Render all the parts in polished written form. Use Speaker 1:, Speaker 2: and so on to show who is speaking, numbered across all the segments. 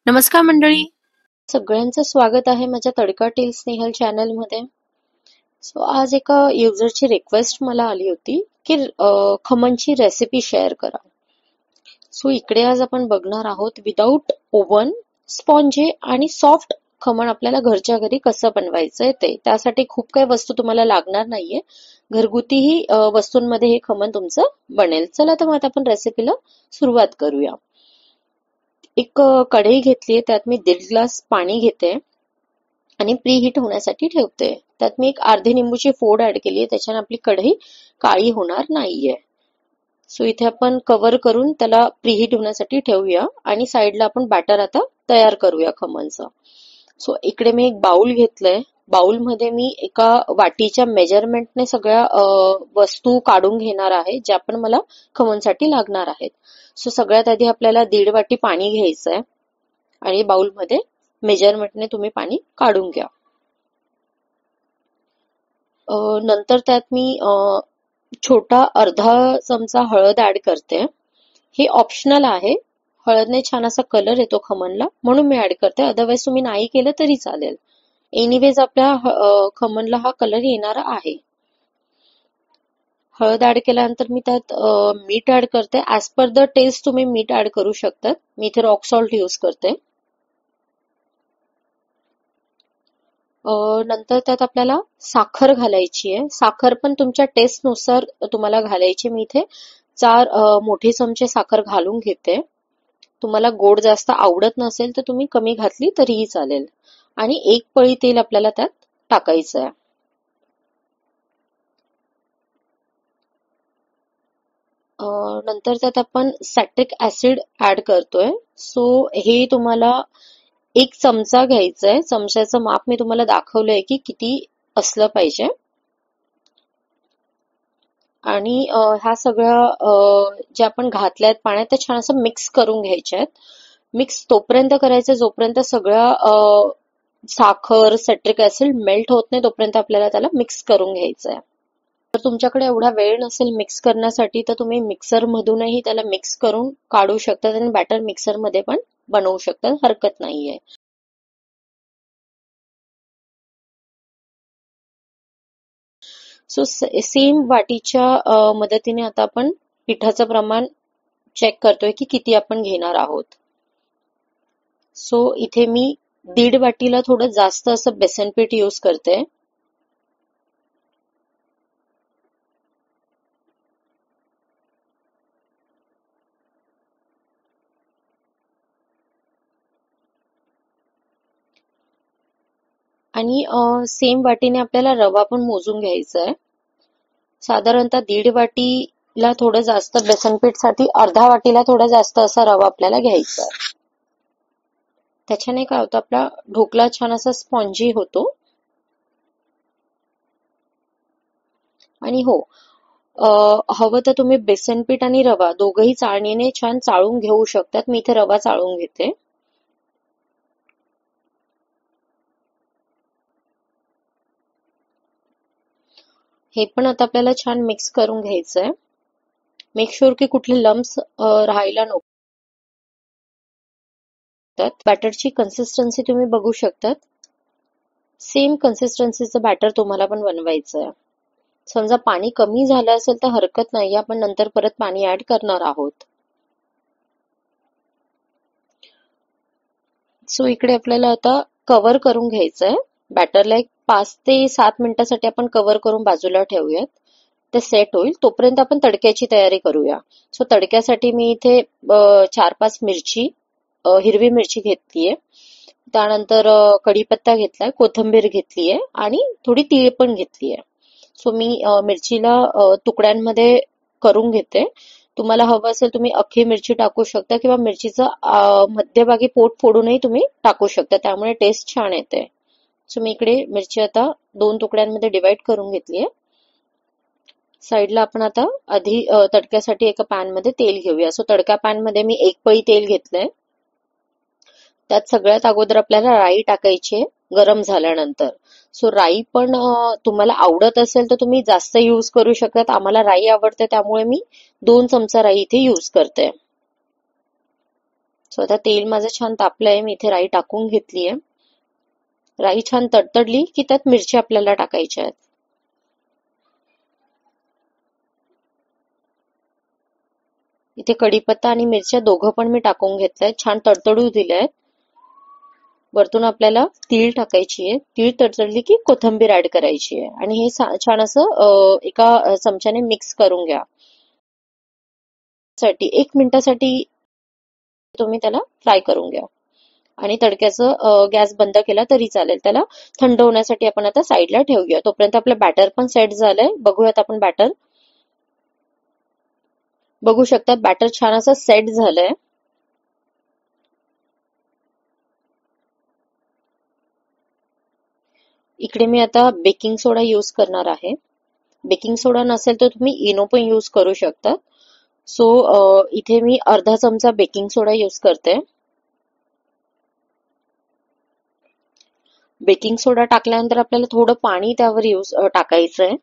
Speaker 1: नमस्कार मंडळी.
Speaker 2: सगळ्यांचं स्वागत आहे माझ्या तडका टील स्नेहल चॅनल मध्ये. आज एका युजरची रिक्वेस्ट मला आली होती की खमणची रेसिपी शेअर करा. इकडे आज आपण बघणार आहोत विदाउट ओव्हन, स्पॉन्जी आणि सॉफ्ट खमण आपल्याला घरच्या घरी कसं बनवायचंय ते. त्यासाठी खूप काही वस्तू तुम्हाला लागणार नाहीये. घरगुतीही वस्तूंमध्ये हे खमण तुमचं बनेल. चला तर मग आता आपण रेसिपीला सुरुवात करूया. एक कढई घेतलीये, त्यात मी 1.5 ग्लास पाणी घेते आणि प्रीहीट होण्यासाठी ठेवते. त्यात मी एक अर्धी लिंबूची फोड ऍड केली आहे, त्याच्याने आपली कढई काळी होणार नाहीये. इथे आपण कव्हर करून त्याला प्रीहीट होण्यासाठी ठेवूया आणि साईडला आपण बॅटर आता तयार करूया खमणचं. इकडे मी एक बाउल घेतलंय. बाउलमध्ये मी एका वाटीच्या मेजरमेंटने सगळ्या वस्तू काढून घेणार आहे, ज्या पण मला खमणसाठी लागणार आहेत. सगळ्यात आधी आपल्याला 1.5 वाटी पाणी घ्यायचंय आणि बाउलमध्ये मेजरमेंटने तुम्ही पाणी काढून घ्या. नंतर त्यात मी छोटा अर्धा चमचा हळद ऍड करते. हे ऑप्शनल आहे. हळदने छान असा कलर येतो खमणला, म्हणून मी ऍड करते. अदरवाईज तुम्ही नाही केलं तरी चालेल. एनिवेज आपल्या खमणला हा कलर येणार आहे. हळद ऍड केल्यानंतर मी त्यात मीठ ऍड करते. ऍज पर द टेस्ट तुम्ही मीठ ऍड करू शकतात. मी इथे रॉक सॉल्ट यूज करते. नंतर त्यात आपल्याला साखर घालायची आहे. साखर पण तुमच्या टेस्टनुसार तुम्हाला घालायची. मी इथे 4 मोठे चमचे साखर घालून घेते. तुम्हाला गोड जास्त आवडत नसेल तर तुम्ही कमी घातली तरीही चालेल. आणि 1 पळी तेल आपल्याला त्यात टाकायचं आहे. नंतर त्यात आपण सॅट्रिक ऍसिड ऍड करतोय. हे तुम्हाला 1 चमचा घ्यायचंय. चमच्याचं माप मी तुम्हाला दाखवलंय की किती असलं पाहिजे. आणि ह्या सगळ्या ज्या आपण घातल्यात पाण्यात त्या छान असं मिक्स करून घ्यायच्या आहेत. मिक्स तोपर्यंत करायचं जोपर्यंत सगळ्या साखर, सॅट्रिक ऍसिड मेल्ट होत नाही, तोपर्यंत आपल्याला त्याला मिक्स करून घ्यायचं आहे. जर तुमच्याकडे एवढा वेळ नसेल मिक्स करण्यासाठी तर तुम्ही मिक्सर मधूनही त्याला मिक्स करून काढू शकतात आणि बॅटर मिक्सर मध्ये पण बनवू शकतात. हरकत नाहीये. सेम वाटीच्या मदतीने आता आपण पिठाचं प्रमाण चेक करतोय की किती आपण घेणार आहोत. इथे मी 1.5 वाटीला थोडं जास्त असं बेसन पीठ यूज करते. आणि सेम वाटीने आपल्याला रवा पण मोजून घ्यायचा आहे. साधारणतः 1.5 वाटीला थोडं जास्त बेसन पीठसाठी अर्धा वाटीला थोडा जास्त असा रवा आपल्याला घ्यायचा आहे. त्याच्याने काय होतं, आपला ढोकळा छान असा स्पॉन्जी होतो. आणि हो, हवं तर तुम्ही बेसन पीठ आणि रवा दोघंही चाळणीने छान चाळून घेऊ शकतात. मी इथे रवा चाळून घेते. हे पण आता आपल्याला छान मिक्स करून घ्यायचंय. मेक शुअर की कुठले लम्स राहायला नको. बॅटरची कन्सिस्टन्सी तुम्ही बघू शकतात. सेम कन्सिस्टन्सीचं बॅटर तुम्हाला पण बनवायचं आहे. समजा पाणी कमी झालं असेल तर हरकत नाही, आपण नंतर परत पाणी ऍड करणार आहोत. इकडे आपल्याला आता कव्हर करून घ्यायचंय. बॅटरला एक 5 ते 7 मिनिटासाठी आपण कव्हर करून बाजूला ठेवूयात. ते सेट होईल तोपर्यंत आपण तडक्याची तयारी करूया. तडक्यासाठी मी इथे 4-5 मिरची, हिरवी मिरची घेतलीये. त्यानंतर कढीपत्ता घेतलाय, कोथिंबीर घेतलीये आणि थोडी तीळ पण घेतलीये. मी मिरचीला तुकड्यांमध्ये करून घेते. तुम्हाला हवं असेल तुम्ही अख्खी मिरची टाकू शकता किंवा मिरचीचं मध्यभागी पोट फोडूनही तुम्ही टाकू शकता, त्यामुळे टेस्ट छान येते. मी इकडे मिरची आता 2 तुकड्यांमध्ये डिवाइड करून घेतलीये. साईडला आपण आता आधी तडक्यासाठी एका पॅन मध्ये तेल घेऊया. तडका पॅन मध्ये मी 1 पळी तेल घेतलंय. त्यात सगळ्यात अगोदर आपल्याला राई टाकायची गरम झाल्यानंतर. राई पण तुम्हाला आवडत असेल तर तुम्ही जास्त यूज करू शकतात. आम्हाला राई आवडते त्यामुळे मी 2 चमचा राई इथे यूज करते. सो आता तेल माझं छान तापलंय, मी इथे राई टाकून घेतलीय. राई छान तडतडली की त्यात मिरची आपल्याला टाकायच्या आहेत. इथे कढीपत्ता आणि मिरच्या दोघं पण मी टाकून घेतलंय, छान तडतडू दिलंय. वरतून आपल्याला तीळ टाकायची आहे. तीळ तडतडली की कोथिंबीर ऍड करायची आहे आणि हे छान असं एका चमच्याने मिक्स करून घ्या. साठी 1 मिनिटासाठी तुम्ही त्याला फ्राय करून घ्या आणि तडक्याचं गॅस बंद केला तरी चालेल. त्याला थंड होण्यासाठी आपण आता साईडला ठेवूया. तोपर्यंत आपलं बॅटर पण सेट झालंय. बघूयात आपण बॅटर. बघू शकता बॅटर छान असं सेट झालंय. इकडे मी आता बेकिंग सोडा यूज करणार आहे. बेकिंग सोडा नसेल तर तुम्ही इनो पण यूज करू शकता. सो इथे मी अर्धा चमचा बेकिंग सोडा यूज करते. बेकिंग सोडा टाकल्यानंतर आपल्याला थोडं पाणी त्यावर टाकायचंय.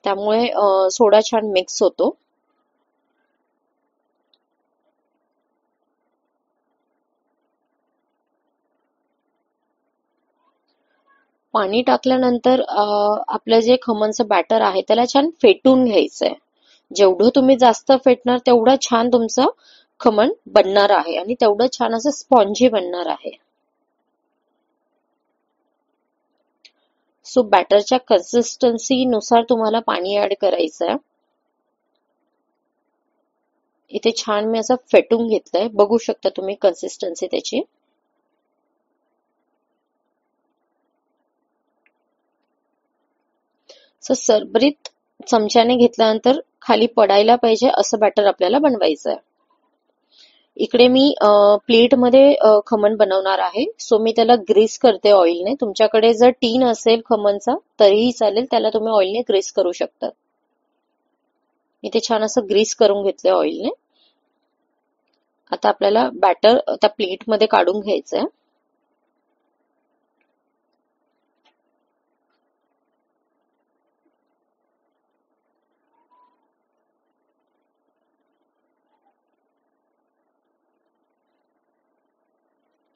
Speaker 2: त्यामुळे सोडा छान मिक्स होतो. पाणी टाकल्यानंतर आपलं जे खमणचं बॅटर आहे त्याला छान फेटून घ्यायचंय. जेवढं तुम्ही जास्त फेटणार तेवढं छान तुमचं खमण बनणार आहे आणि तेवढं छान असं स्पॉन्जी बनणार आहे. सो बॅटरच्या कन्सिस्टन्सी नुसार तुम्हाला पाणी ऍड करायचंय. इथे छान मी असं फेटून घेतलंय. बघू शकता तुम्ही कन्सिस्टन्सी त्याची. सो सरबरीत चमच्याने घेतल्यानंतर खाली पडायला पाहिजे असं बॅटर आपल्याला बनवायचं आहे. इकडे मी प्लेटमध्ये खमण बनवणार आहे. सो मी त्याला ग्रीस करते ऑइलने. तुमच्याकडे जर टीन असेल खमणचा तरीही चालेल, त्याला तुम्ही ऑइलने ग्रीस करू शकता. इथे छान असं ग्रीस करून घेतलंय ऑइलने. आता आपल्याला बॅटर त्या प्लेटमध्ये काढून घ्यायचंय.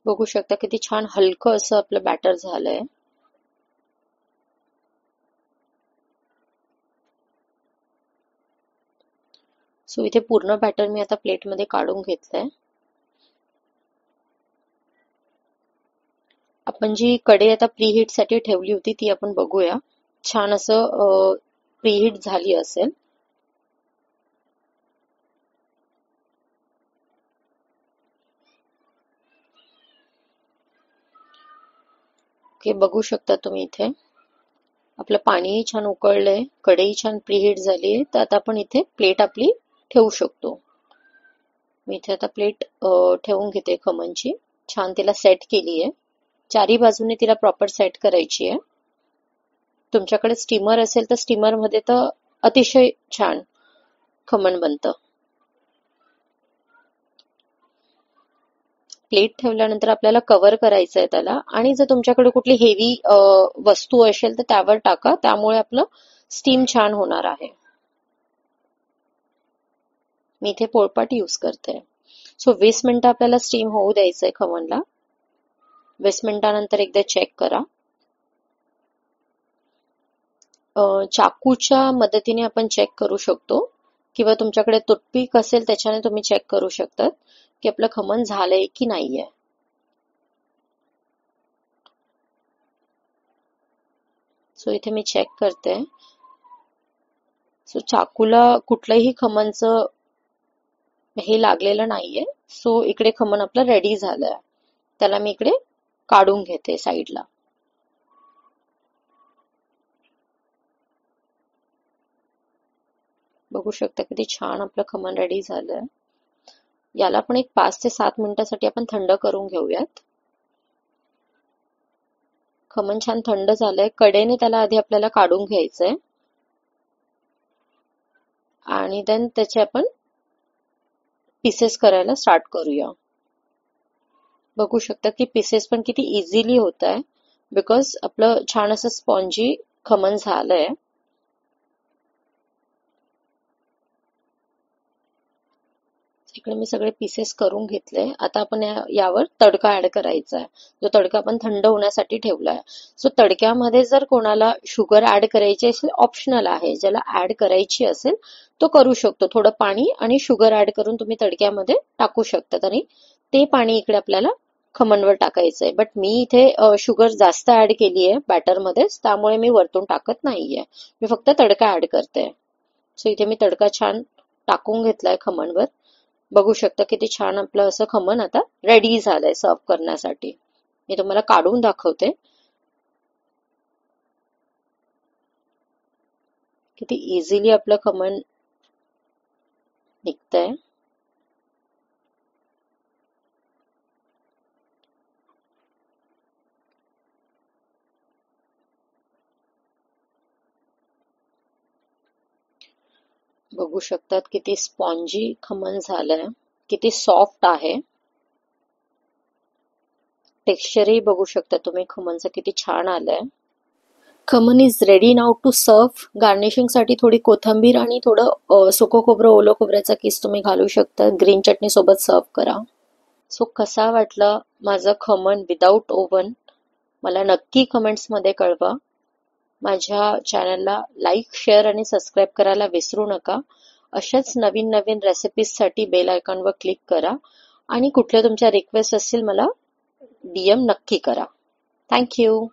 Speaker 2: बघू शकता किती छान हलकं असं आपलं बॅटर झालंय. सो इथे पूर्ण बॅटर मी आता प्लेटमध्ये काढून घेतलंय. आपण जी कढई आता प्रीहीट साठी ठेवली होती ती आपण बघूया. छान असं प्रीहीट झाली असेल. ओके, बघू शकता तुम्ही इथे आपलं पाणीही छान उकळलंय, कढई छान प्रीहीट झालीय. तर आता आपण इथे प्लेट आपली ठेवू शकतो. मी इथे आता प्लेट ठेवून घेते खमणची. छान तिला सेट केली आहे. चारी बाजूने तिला प्रॉपर सेट करायची आहे. तुमच्याकडे स्टीमर असेल तर स्टीमर मध्ये तर अतिशय छान खमण बनतं. प्लेट ठेवल्यानंतर आपल्याला कव्हर करायचं आहे त्याला आणि जर तुमच्याकडे कुठली हेवी वस्तू असेल तर त्यावर टाका. त्यामुळे आपलं स्टीम छान होणार आहे. मी इथे पोळपाट यूज करते. सो 20 मिनिटं आपल्याला स्टीम होऊ द्यायचंय खमणला. 20 मिनिटानंतर एकदा चेक करा. चाकूच्या मदतीने आपण चेक करू शकतो किंवा तुमच्याकडे टूथपिक असेल त्याच्याने तुम्ही चेक करू शकतात की आपलं खमण झालंय की नाहीये. सो इथे मी चेक करते. सो चाकूला कुठलंही खमणचं हे लागलेलं नाहीये. सो इकडे खमण आपलं रेडी झालंय. त्याला मी इकडे काढून घेते साईडला. बघू शकता किती छान आपलं खमण रेडी झालंय. याला पण एक 5 ते 7 मिनिटासाठी आपण थंड करून घेऊयात. खमण छान थंड झालंय. कडेने त्याला आधी आपल्याला काढून घ्यायचंय आणि देन त्याचे आपण पीसेस करायला स्टार्ट करूया. बघू शकता की पीसेस पण किती इझिली होत आहे बिकॉज आपलं छान असं स्पॉन्जी खमण झालंय. इकडे मी सगळे पीसेस करून घेतले. आता आपण यावर तडका ऍड करायचा आहे. जो तडका आपण थंड होण्यासाठी ठेवलाय. सो तडक्यामध्ये जर कोणाला शुगर ऍड करायची असेल, ऑप्शनल आहे. ज्याला ऍड करायची असेल तो करू शकतो. थोडं पाणी आणि शुगर ऍड करून तुम्ही तडक्यामध्ये टाकू शकतात आणि ते पाणी इकडे आपल्याला खमणवर टाकायचंय. बट मी इथे शुगर जास्त ऍड केली आहे बॅटरमध्येच, त्यामुळे मी वरतून टाकत नाहीये. मी फक्त तडका ऍड करते. सो इथे मी तडका छान टाकून घेतलाय खमणवर. बघू शकता किती छान आपलं असं खमण आता रेडी झालंय सर्व करण्यासाठी. मी तुम्हाला काढून दाखवते किती इझिली आपलं खमण निघतंय. बघू शकतात किती स्पॉन्जी खमण झालंय, किती सॉफ्ट आहे. टेक्स्चरही बघू शकता तुम्ही खमणचं किती छान आलंय. Khaman is ready now to serve. Garnishing साठी थोडी कोथिंबीर आणि थोडं सुकं खोबरं, ओलं खोबऱ्याचा किस तुम्ही घालू शकता. ग्रीन चटणी सोबत सर्व करा. सो कसा वाटलं माझं खमण विदाऊट ओव्हन, मला नक्की कमेंट्स मध्ये कळवा. माझ्या चॅनलला लाईक, शेअर आणि सबस्क्राईब करायला विसरू नका. अशाच नवीन नवीन रेसिपीजसाठी बेल आयकॉनवर क्लिक करा आणि कुठल्या तुमच्या रिक्वेस्ट असतील मला DM नक्की करा. थँक्यू.